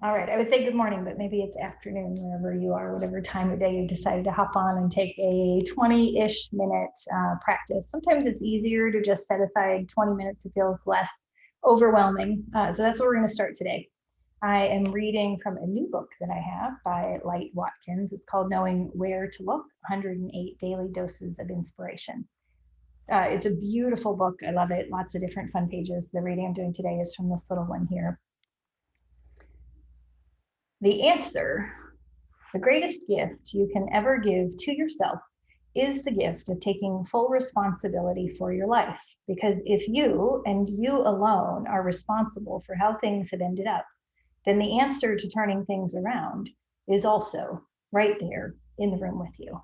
All right, I would say good morning, but maybe it's afternoon wherever you are, whatever time of day you decided to hop on and take a 20-ish minute practice. Sometimes it's easier to just set aside 20 minutes. It feels less overwhelming. So that's what we're going to start today. I am reading from a new book that I have by Light Watkins. It's called Knowing Where to Look, 108 Daily Doses of Inspiration. It's a beautiful book. I love it. Lots of different fun pages. The reading I'm doing today is from this little one here. The answer, the greatest gift you can ever give to yourself is the gift of taking full responsibility for your life. Because if you and you alone are responsible for how things have ended up, then the answer to turning things around is also right there in the room with you.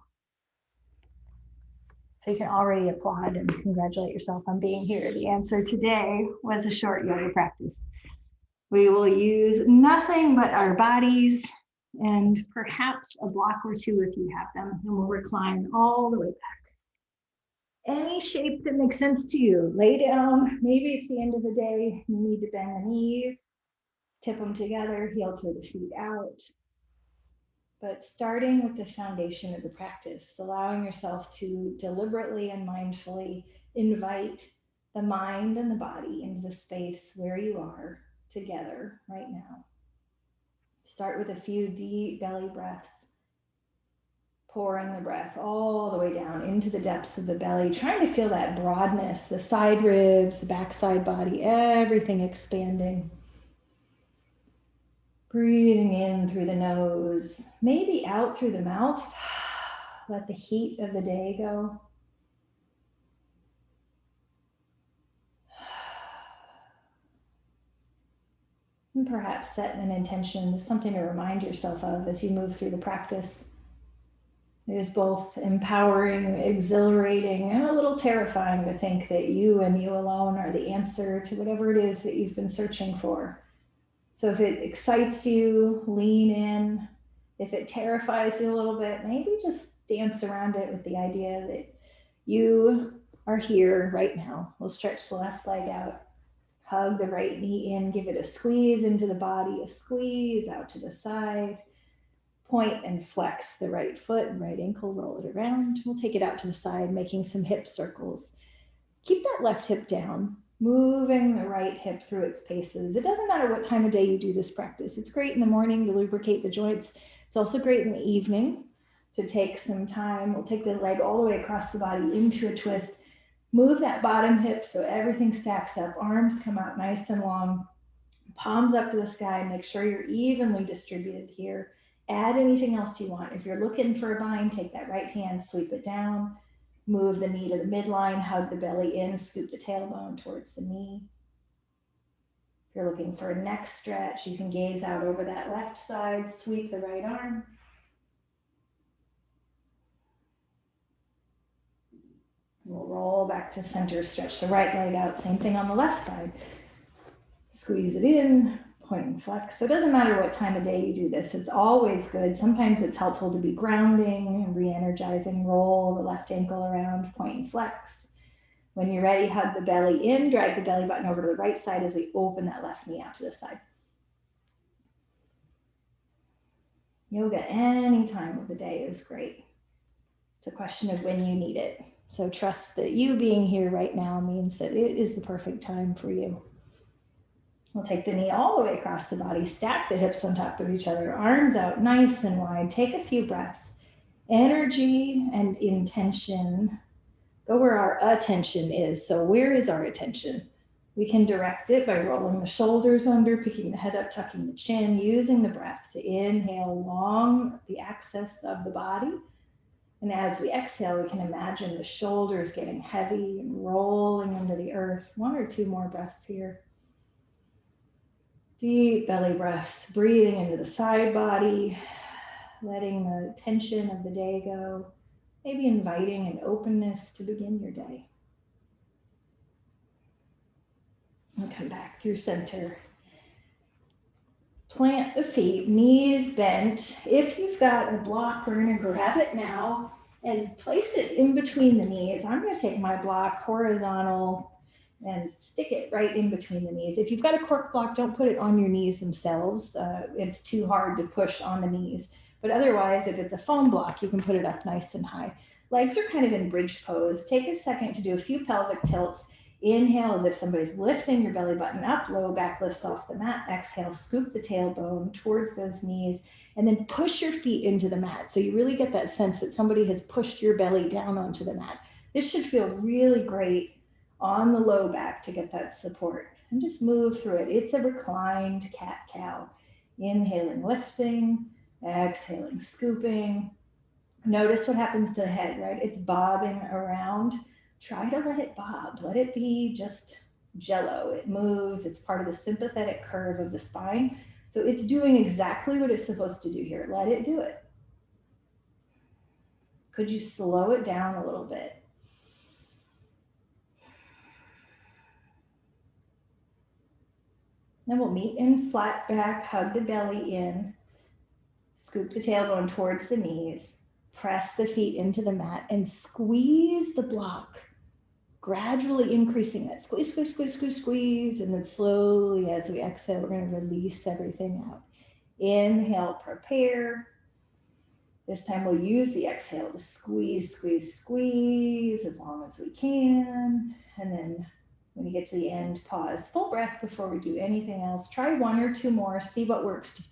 So you can already applaud and congratulate yourself on being here. The answer today was a short yoga practice. We will use nothing but our bodies and perhaps a block or two if you have them, and we'll recline all the way back. Any shape that makes sense to you. Lay down. Maybe it's the end of the day. You need to bend the knees, tip them together, heel to the feet out. But starting with the foundation of the practice, allowing yourself to deliberately and mindfully invite the mind and the body into the space where you are together right now. Start with a few deep belly breaths, pouring the breath all the way down into the depths of the belly, trying to feel that broadness, the side ribs, the backside body, everything expanding. Breathing in through the nose, maybe out through the mouth. Let the heat of the day go. And perhaps set an intention, something to remind yourself of as you move through the practice. It is both empowering, exhilarating, and a little terrifying to think that you and you alone are the answer to whatever it is that you've been searching for. So if it excites you, lean in. If it terrifies you a little bit, maybe just dance around it with the idea that you are here right now. We'll stretch the left leg out. Hug the right knee in, give it a squeeze into the body, a squeeze out to the side. Point and flex the right foot and right ankle, roll it around. We'll take it out to the side, making some hip circles. Keep that left hip down, moving the right hip through its paces. It doesn't matter what time of day you do this practice. It's great in the morning to lubricate the joints. It's also great in the evening to take some time. We'll take the leg all the way across the body into a twist. Move that bottom hip so everything stacks up. Arms come out nice and long. Palms up to the sky. Make sure you're evenly distributed here. Add anything else you want. If you're looking for a bind, take that right hand, sweep it down. Move the knee to the midline, hug the belly in, scoop the tailbone towards the knee. If you're looking for a neck stretch, you can gaze out over that left side, sweep the right arm. We'll roll back to center, stretch the right leg out. Same thing on the left side. Squeeze it in, point and flex. So it doesn't matter what time of day you do this. It's always good. Sometimes it's helpful to be grounding and re-energizing. Roll the left ankle around, point and flex. When you're ready, hug the belly in, drag the belly button over to the right side as we open that left knee out to the side. Yoga any time of the day is great. It's a question of when you need it. So trust that you being here right now means that it is the perfect time for you. We'll take the knee all the way across the body, stack the hips on top of each other, arms out nice and wide. Take a few breaths. Energy and intention. Go where our attention is. So where is our attention? We can direct it by rolling the shoulders under, picking the head up, tucking the chin, using the breath to inhale along the axis of the body. And as we exhale, we can imagine the shoulders getting heavy and rolling into the earth. 1 or 2 more breaths here. Deep belly breaths, breathing into the side body, letting the tension of the day go, maybe inviting an openness to begin your day. And come back through center. Plant the feet, knees bent. If you've got a block, we're going to grab it now and place it in between the knees. I'm going to take my block horizontal and stick it right in between the knees. If you've got a cork block, don't put it on your knees themselves. It's too hard to push on the knees. But otherwise, if it's a foam block, you can put it up nice and high. Legs are kind of in bridge pose. Take a second to do a few pelvic tilts. Inhale as if somebody's lifting your belly button up, low back lifts off the mat. Exhale, scoop the tailbone towards those knees, and then push your feet into the mat. So you really get that sense that somebody has pushed your belly down onto the mat. This should feel really great on the low back to get that support. And just move through it. It's a reclined cat-cow. Inhaling, lifting, exhaling, scooping. Notice what happens to the head, right? It's bobbing around. Try to let it bob. Let it be just jello. It moves. It's part of the sympathetic curve of the spine. So it's doing exactly what it's supposed to do here. Let it do it. Could you slow it down a little bit? Then we'll meet in flat back, hug the belly in, scoop the tailbone towards the knees, press the feet into the mat, and squeeze the block, gradually increasing that. Squeeze, squeeze, squeeze, squeeze, squeeze, and then slowly as we exhale, we're going to release everything out. Inhale, prepare. This time we'll use the exhale to squeeze, squeeze, squeeze as long as we can, and then when you get to the end, pause, full breath before we do anything else. Try one or two more, see what works.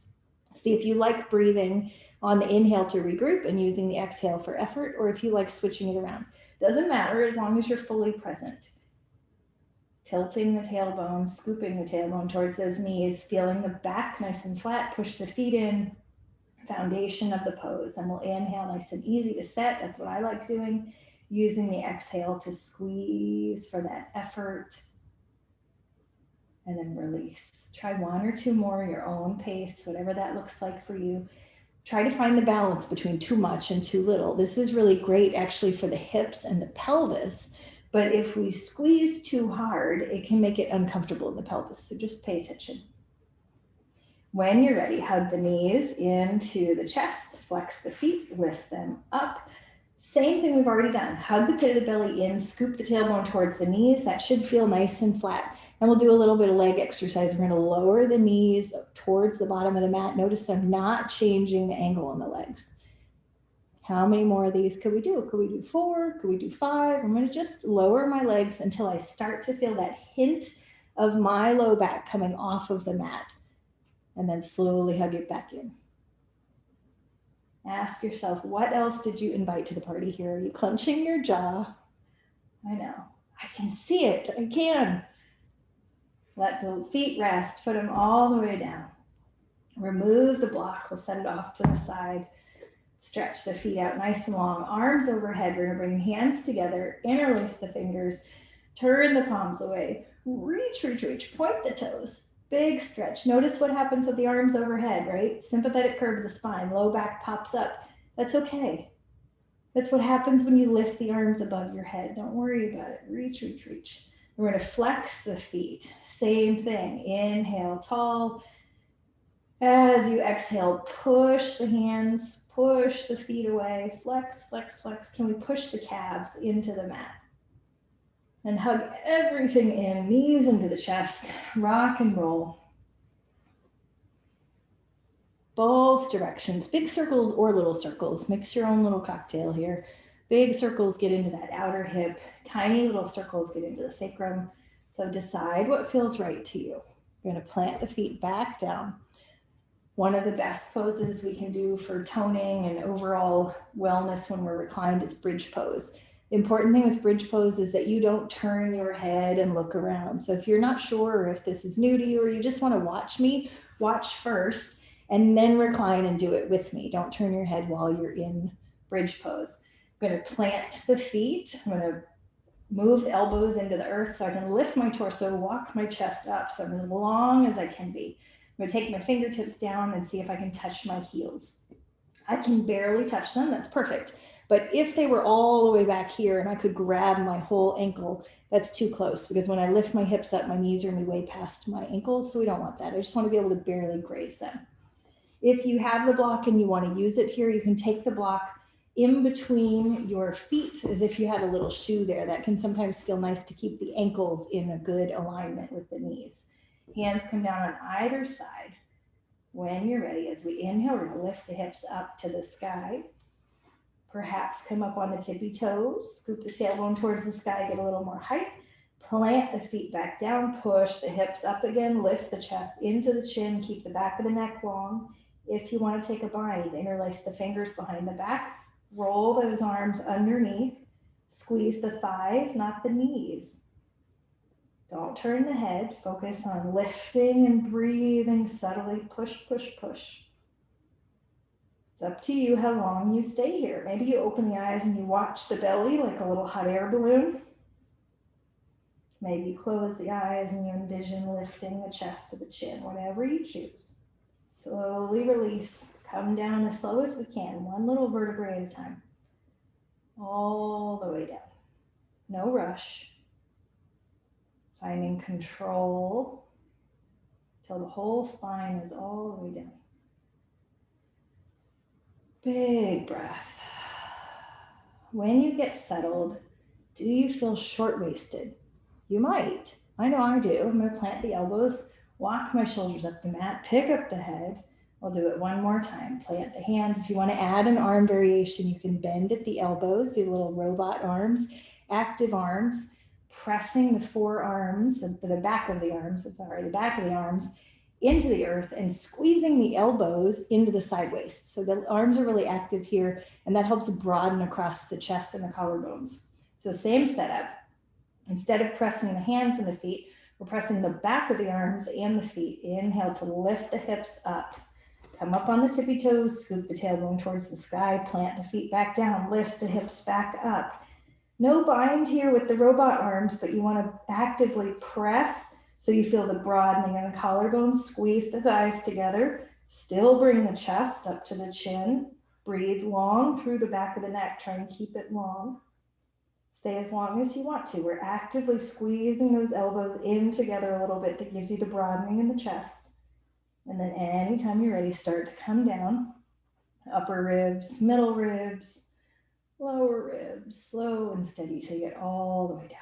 See if you like breathing on the inhale to regroup and using the exhale for effort, or if you like switching it around. Doesn't matter as long as you're fully present. Tilting the tailbone, scooping the tailbone towards those knees, feeling the back nice and flat, push the feet in, foundation of the pose. And we'll inhale nice and easy to set. That's what I like doing. Using the exhale to squeeze for that effort, and then release. Try one or two more, your own pace, whatever that looks like for you. Try to find the balance between too much and too little. This is really great actually for the hips and the pelvis, but if we squeeze too hard, it can make it uncomfortable in the pelvis, so just pay attention. When you're ready, hug the knees into the chest, flex the feet, lift them up. Same thing we've already done. Hug the pit of the belly in, scoop the tailbone towards the knees. That should feel nice and flat. And we'll do a little bit of leg exercise. We're going to lower the knees towards the bottom of the mat. Notice I'm not changing the angle on the legs. How many more of these could we do? Could we do 4? Could we do 5? I'm going to just lower my legs until I start to feel that hint of my low back coming off of the mat. And then slowly hug it back in. Ask yourself, what else did you invite to the party here? Are you clenching your jaw? I know. I can see it. I can. Let the feet rest. Put them all the way down. Remove the block. We'll set it off to the side. Stretch the feet out nice and long. Arms overhead. We're going to bring hands together. Interlace the fingers. Turn the palms away. Reach, reach, reach. Point the toes. Big stretch. Notice what happens with the arms overhead, right? Sympathetic curve of the spine. Low back pops up. That's okay. That's what happens when you lift the arms above your head. Don't worry about it. Reach, reach, reach. We're going to flex the feet. Same thing. Inhale, tall. As you exhale, push the hands, push the feet away. Flex, flex, flex. Can we push the calves into the mat? And hug everything in, knees into the chest, rock and roll. Both directions, big circles or little circles. Mix your own little cocktail here. Big circles get into that outer hip. Tiny little circles get into the sacrum. So decide what feels right to you. You're going to plant the feet back down. One of the best poses we can do for toning and overall wellness when we're reclined is bridge pose. The important thing with bridge pose is that you don't turn your head and look around. So if you're not sure or if this is new to you or you just want to watch me, watch first and then recline and do it with me. Don't turn your head while you're in bridge pose. I'm going to plant the feet. I'm going to move the elbows into the earth so I can lift my torso, walk my chest up so I'm as long as I can be. I'm going to take my fingertips down and see if I can touch my heels. I can barely touch them. That's perfect. But if they were all the way back here and I could grab my whole ankle, that's too close because when I lift my hips up, my knees are going to be way past my ankles. So we don't want that. I just want to be able to barely graze them. If you have the block and you want to use it here, you can take the block in between your feet, as if you had a little shoe there. That can sometimes feel nice to keep the ankles in a good alignment with the knees. Hands come down on either side. When you're ready, as we inhale, we're going to lift the hips up to the sky. Perhaps come up on the tippy toes, scoop the tailbone towards the sky, get a little more height. Plant the feet back down, push the hips up again, lift the chest into the chin, keep the back of the neck long. If you want to take a bind, interlace the fingers behind the back, roll those arms underneath, squeeze the thighs, not the knees. Don't turn the head, focus on lifting and breathing subtly, push, push, push. It's up to you how long you stay here. Maybe you open the eyes and you watch the belly like a little hot air balloon. Maybe you close the eyes and you envision lifting the chest to the chin, whatever you choose. Slowly release, come down as slow as we can, one little vertebrae at a time. All the way down. No rush. Finding control till the whole spine is all the way down. Big breath. When you get settled, do you feel short-waisted? You might. I know I do. I'm going to plant the elbows, walk my shoulders up the mat, pick up the head. I'll do it one more time. Plant the hands. If you want to add an arm variation, you can bend at the elbows, the little robot arms, active arms, pressing the forearms, the back of the arms into the earth and squeezing the elbows into the side waist. So the arms are really active here, and that helps broaden across the chest and the collarbones. So same setup. Instead of pressing the hands and the feet, we're pressing the back of the arms and the feet. Inhale to lift the hips up. Come up on the tippy toes, scoop the tailbone towards the sky, plant the feet back down, lift the hips back up. No bind here with the robot arms, but you want to actively press so you feel the broadening in the collarbones. Squeeze the thighs together. Still bring the chest up to the chin. Breathe long through the back of the neck. Try and keep it long. Stay as long as you want to. We're actively squeezing those elbows in together a little bit. That gives you the broadening in the chest. And then anytime you're ready, start to come down. Upper ribs, middle ribs, lower ribs, slow and steady till you get all the way down.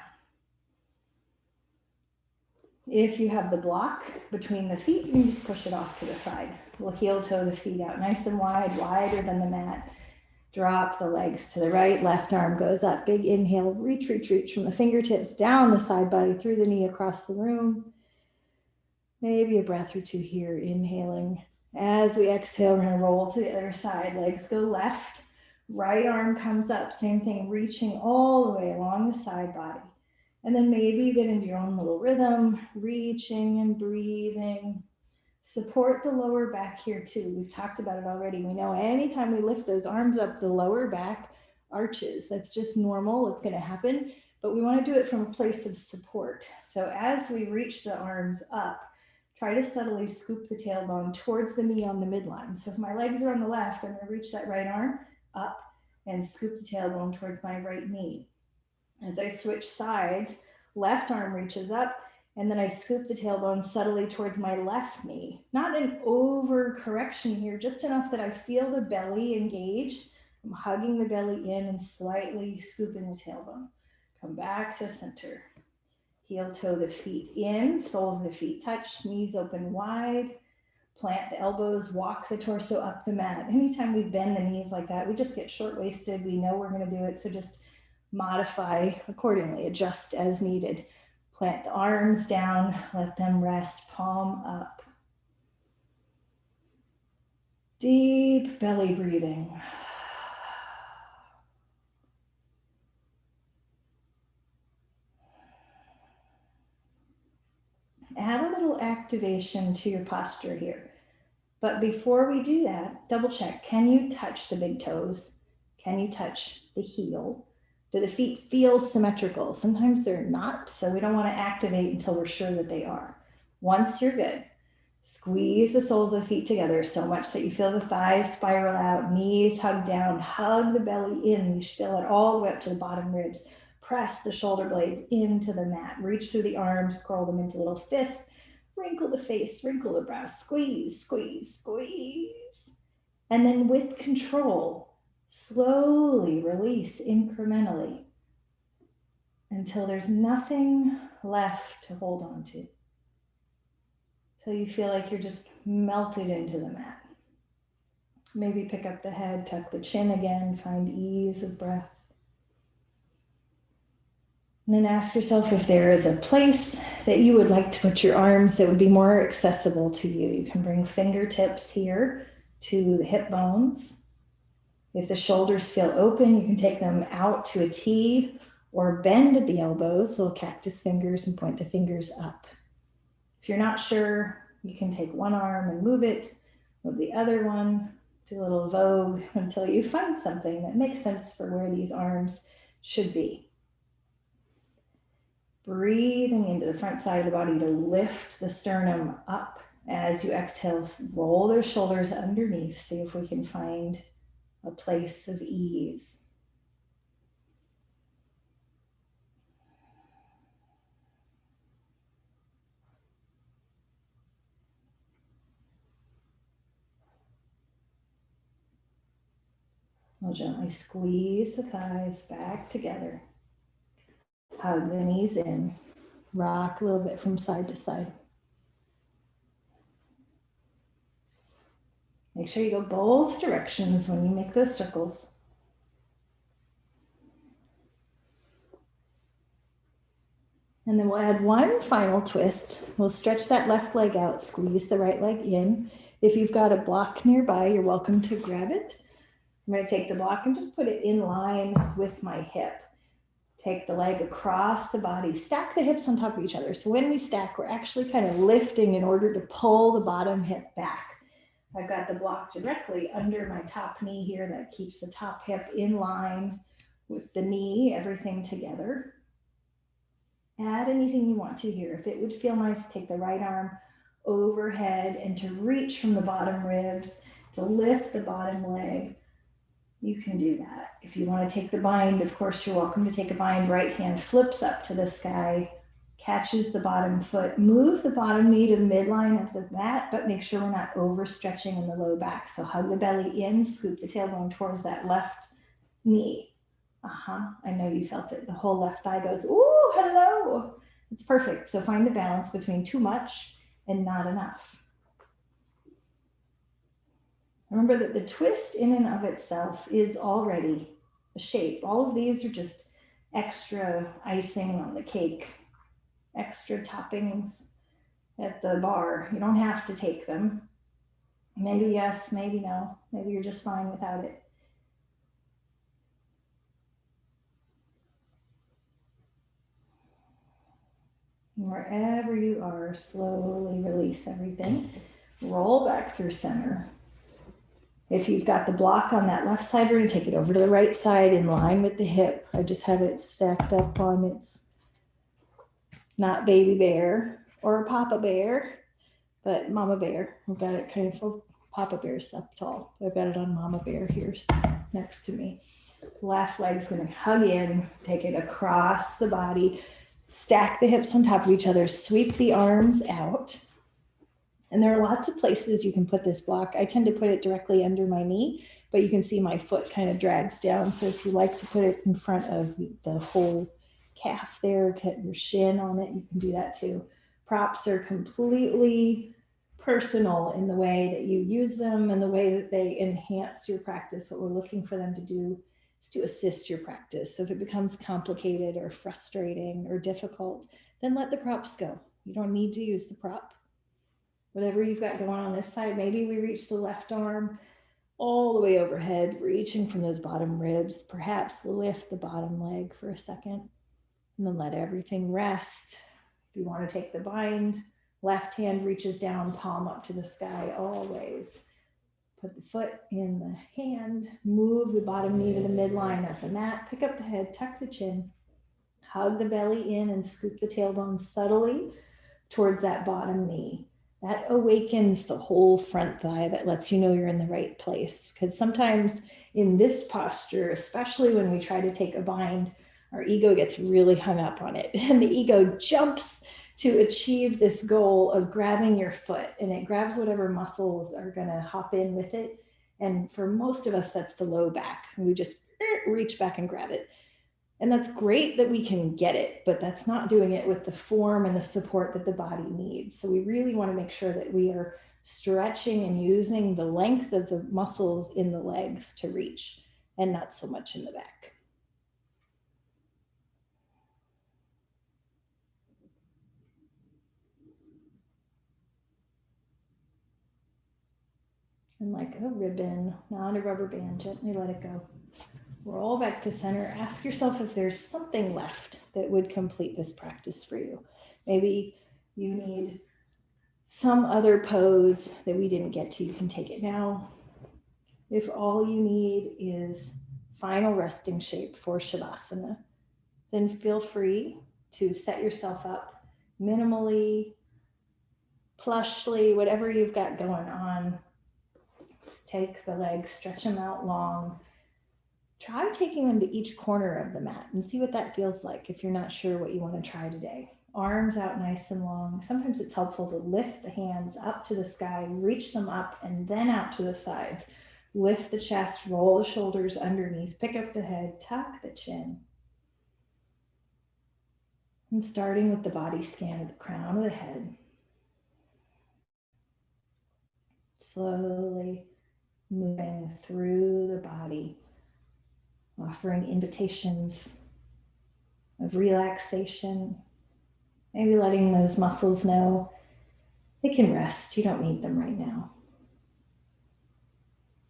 If you have the block between the feet, you can just push it off to the side. We'll heel toe the feet out nice and wide, wider than the mat. Drop the legs to the right, left arm goes up. Big inhale, reach, reach, reach from the fingertips down the side body, through the knee, across the room. Maybe a breath or two here, inhaling. As we exhale, we're gonna roll to the other side. Legs go left, right arm comes up. Same thing, reaching all the way along the side body. And then maybe you get into your own little rhythm, reaching and breathing. Support the lower back here too. We've talked about it already. We know anytime we lift those arms up, the lower back arches. That's just normal. It's going to happen. But we want to do it from a place of support. So as we reach the arms up, try to subtly scoop the tailbone towards the knee on the midline. So if my legs are on the left, I'm going to reach that right arm up and scoop the tailbone towards my right knee. As I switch sides, left arm reaches up, and then I scoop the tailbone subtly towards my left knee. Not an overcorrection here, just enough that I feel the belly engage. I'm hugging the belly in and slightly scooping the tailbone. Come back to center. Heel toe the feet in, soles of the feet touch, knees open wide. Plant the elbows, walk the torso up the mat. Anytime we bend the knees like that, we just get short-waisted. We know we're going to do it, so just modify accordingly, adjust as needed. Plant the arms down, let them rest, palm up. Deep belly breathing. Add a little activation to your posture here. But before we do that, double check. Can you touch the big toes? Can you touch the heel? Do the feet feel symmetrical? Sometimes they're not, so we don't want to activate until we're sure that they are. Once you're good, squeeze the soles of the feet together so much that you feel the thighs spiral out, knees hug down, hug the belly in. You should feel it all the way up to the bottom ribs. Press the shoulder blades into the mat. Reach through the arms, curl them into little fists. Wrinkle the face, wrinkle the brow, squeeze, squeeze, squeeze. And then with control, Slowly release incrementally until there's nothing left to hold on to. Till you feel like you're just melted into the mat. Maybe pick up the head, tuck the chin again, find ease of breath. And then ask yourself if there is a place that you would like to put your arms that would be more accessible to you. You can bring fingertips here to the hip bones. If the shoulders feel open, you can take them out to a T or bend at the elbows, little cactus fingers, and point the fingers up. If you're not sure, you can take one arm and move it, move the other one, do a little vogue until you find something that makes sense for where these arms should be. Breathing into the front side of the body to lift the sternum up. As you exhale, roll those shoulders underneath. See if we can find a place of ease. We'll gently squeeze the thighs back together. Hug the knees in. Rock a little bit from side to side. Make sure you go both directions when you make those circles. And then we'll add one final twist. We'll stretch that left leg out, squeeze the right leg in. If you've got a block nearby, you're welcome to grab it. I'm going to take the block and just put it in line with my hip. Take the leg across the body, stack the hips on top of each other. So when we stack, we're actually kind of lifting in order to pull the bottom hip back. I've got the block directly under my top knee here that keeps the top hip in line with the knee, everything together. Add anything you want to here. If it would feel nice, take the right arm overhead and to reach from the bottom ribs to lift the bottom leg. You can do that. If you want to take the bind, of course, you're welcome to take a bind. Right hand flips up to the sky, catches the bottom foot. Move the bottom knee to the midline of the mat, but make sure we're not overstretching in the low back. So hug the belly in, scoop the tailbone towards that left knee. I know you felt it. The whole left thigh goes, ooh, hello. It's perfect. So find the balance between too much and not enough. Remember that the twist in and of itself is already a shape. All of these are just extra icing on the cake, extra toppings at the bar. You don't have to take them. Maybe yes, maybe no. Maybe you're just fine without it. And wherever you are, slowly release everything. Roll back through center. If you've got the block on that left side, we're going to take it over to the right side in line with the hip. I just have it stacked up on its, not baby bear or Papa Bear, but Mama Bear. I've got it kind of, Papa Bear's up tall. I've got it on Mama Bear here next to me. Left leg's going to hug in, take it across the body, stack the hips on top of each other, sweep the arms out. And there are lots of places you can put this block. I tend to put it directly under my knee, but you can see my foot kind of drags down. So if you like to put it in front of the whole calf there, get your shin on it, you can do that too. Props are completely personal in the way that you use them and the way that they enhance your practice. What we're looking for them to do is to assist your practice. So if it becomes complicated or frustrating or difficult, then let the props go. You don't need to use the prop. Whatever you've got going on this side, maybe we reach the left arm all the way overhead, reaching from those bottom ribs, perhaps lift the bottom leg for a second, and then let everything rest. If you want to take the bind, left hand reaches down, palm up to the sky always. Put the foot in the hand, move the bottom knee to the midline of the mat, pick up the head, tuck the chin, hug the belly in and scoop the tailbone subtly towards that bottom knee. That awakens the whole front thigh. That lets you know you're in the right place. Because sometimes in this posture, especially when we try to take a bind, our ego gets really hung up on it. And the ego jumps to achieve this goal of grabbing your foot. And it grabs whatever muscles are going to hop in with it. And for most of us, that's the low back. We just reach back and grab it. And that's great that we can get it, but that's not doing it with the form and the support that the body needs. So we really want to make sure that we are stretching and using the length of the muscles in the legs to reach, and not so much in the back. And like a ribbon, not a rubber band, gently let it go. Roll back to center. Ask yourself if there's something left that would complete this practice for you. Maybe you need some other pose that we didn't get to. You can take it now. If all you need is final resting shape for Shavasana, then feel free to set yourself up minimally, plushly, whatever you've got going on. Just take the legs, stretch them out long. Try taking them to each corner of the mat and see what that feels like if you're not sure what you want to try today. Arms out nice and long. Sometimes it's helpful to lift the hands up to the sky, reach them up and then out to the sides. Lift the chest, roll the shoulders underneath, pick up the head, tuck the chin. And starting with the body scan of the crown of the head. Slowly moving through the body, offering invitations of relaxation, maybe letting those muscles know they can rest. You don't need them right now.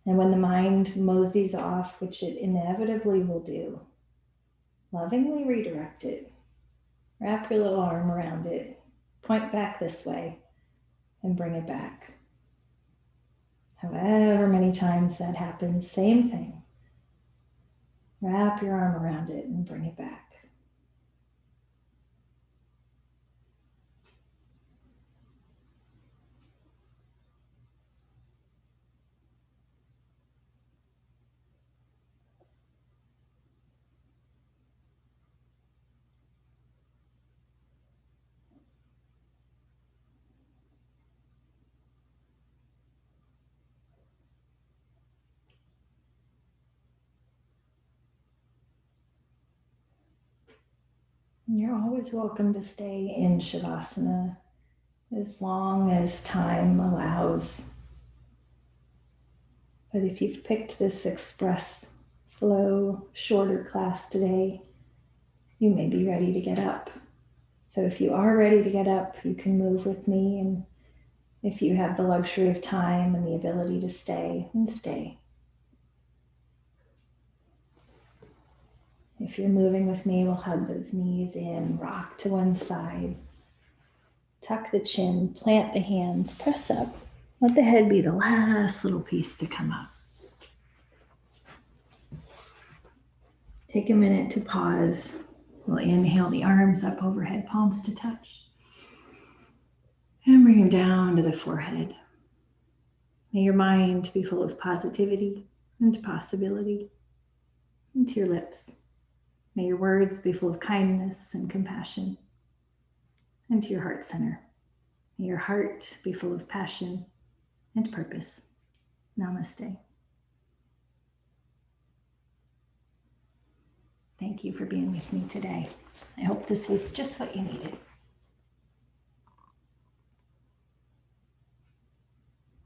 And when the mind moseys off, which it inevitably will do, lovingly redirect it. Wrap your little arm around it, point back this way, and bring it back. However many times that happens, same thing. Wrap your arm around it and bring it back. You're always welcome to stay in Shavasana as long as time allows. But if you've picked this express flow shorter class today, you may be ready to get up. So if you are ready to get up, you can move with me. And if you have the luxury of time and the ability to stay, then stay. If you're moving with me, we'll hug those knees in, rock to one side, tuck the chin, plant the hands, press up. Let the head be the last little piece to come up. Take a minute to pause. We'll inhale the arms up overhead, palms to touch. And bring them down to the forehead. May your mind be full of positivity and possibility. And to your lips. May your words be full of kindness and compassion. And to your heart center. May your heart be full of passion and purpose. Namaste. Thank you for being with me today. I hope this was just what you needed.